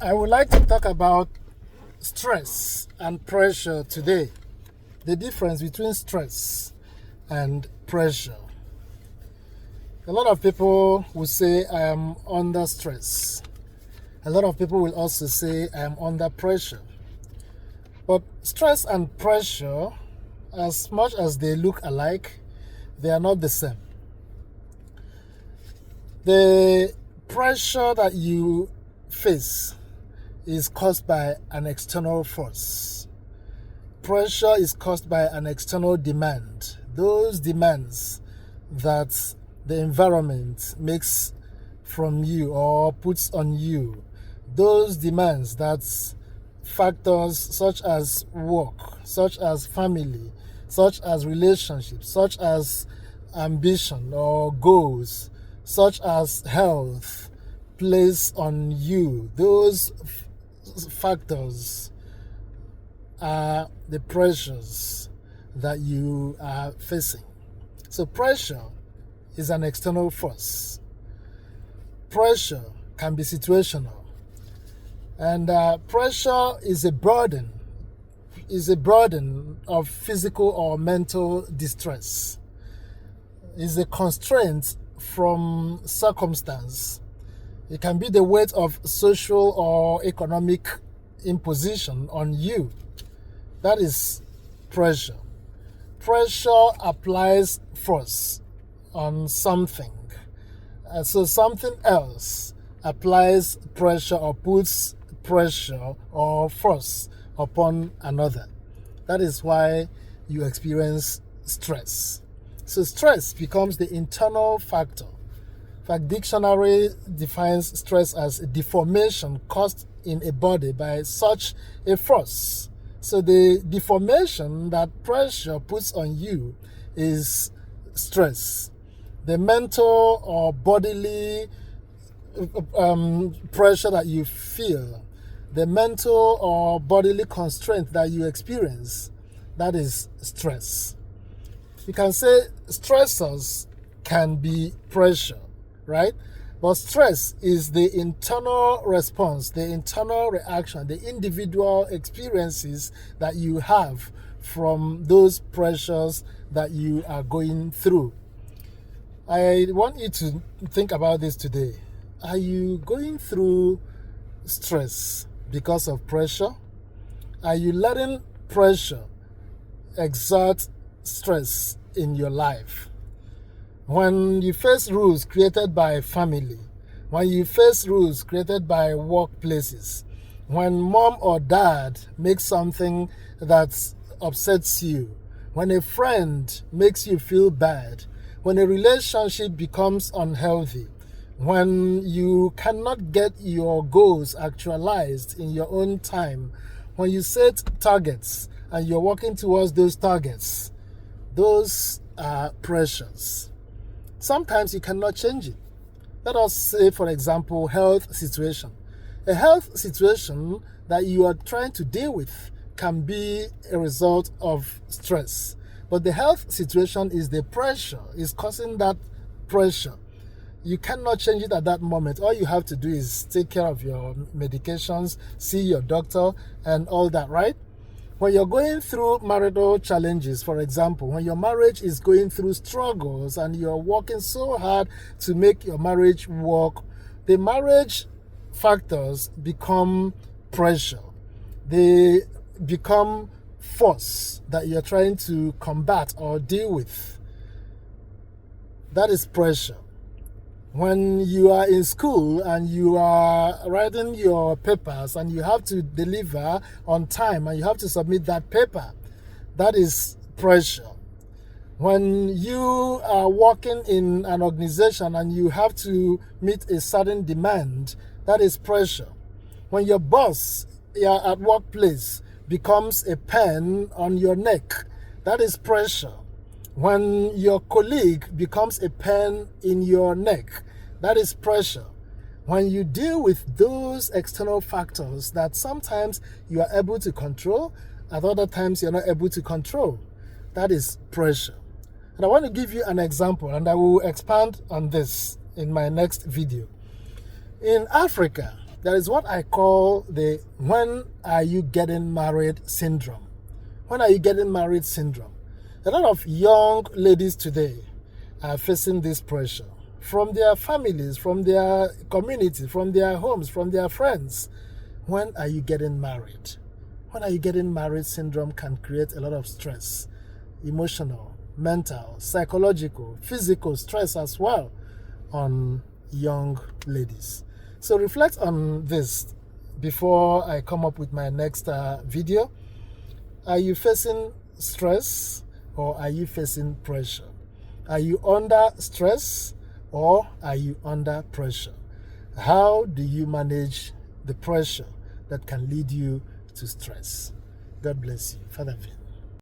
I would like to talk about stress and pressure today. The difference between stress and pressure. A lot of people will say I am under stress. A lot of people will also say I am under pressure. But stress and pressure, as much as they look alike, they are not the same. The pressure that you face is caused by an external force. Pressure is caused by an external demand. Those demands that the environment makes from you or puts on you. Those demands that factors such as work, such as family, such as relationships, such as ambition or goals, such as health, place on you. Those factors are the pressures that you are facing. So pressure is an external force. Pressure can be situational. And pressure is a burden of physical or mental distress. Is a constraint from circumstance. It can be the weight of social or economic imposition on you. That is pressure. Pressure applies force on something. So something else applies pressure or puts pressure or force upon another. That is why you experience stress. So stress becomes the internal factor. In fact, dictionary defines stress as a deformation caused in a body by such a force. So the deformation that pressure puts on you is stress. The mental or bodily pressure that you feel, the mental or bodily constraint that you experience, that is stress. You can say stressors can be pressure, right? But stress is the internal response, the internal reaction, the individual experiences that you have from those pressures that you are going through. I want you to think about this today. Are you going through stress because of pressure? Are you letting pressure exert stress in your life? When you face rules created by family, when you face rules created by workplaces, when mom or dad makes something that upsets you, when a friend makes you feel bad, when a relationship becomes unhealthy, when you cannot get your goals actualized in your own time, when you set targets and you're working towards those targets, those are pressures. Sometimes you cannot change it. Let us say, for example, health situation. A health situation that you are trying to deal with can be a result of stress. But the health situation is the pressure, is causing that pressure. You cannot change it at that moment. All you have to do is take care of your medications, see your doctor, and all that, right? When you're going through marital challenges, for example, when your marriage is going through struggles and you're working so hard to make your marriage work, the marriage factors become pressure. They become force that you're trying to combat or deal with. That is pressure. When you are in school and you are writing your papers and you have to deliver on time and you have to submit that paper, that is pressure. When you are working in an organization and you have to meet a certain demand, that is pressure. When your boss at workplace becomes a pen on your neck, that is pressure. When your colleague becomes a pen in your neck, that is pressure. When you deal with those external factors that sometimes you are able to control, at other times you're not able to control, that is pressure. And I want to give you an example, and I will expand on this in my next video. In Africa, there is what I call the when are you getting married syndrome. When are you getting married syndrome? A lot of young ladies today are facing this pressure from their families, from their community, from their homes, from their friends. When are you getting married? When are you getting married syndrome can create a lot of stress, emotional, mental, psychological, physical stress as well on young ladies. So reflect on this before I come up with my next video. Are you facing stress or are you facing pressure? Are you under stress or are you under pressure? How do you manage the pressure that can lead you to stress? God bless you. Father Vin.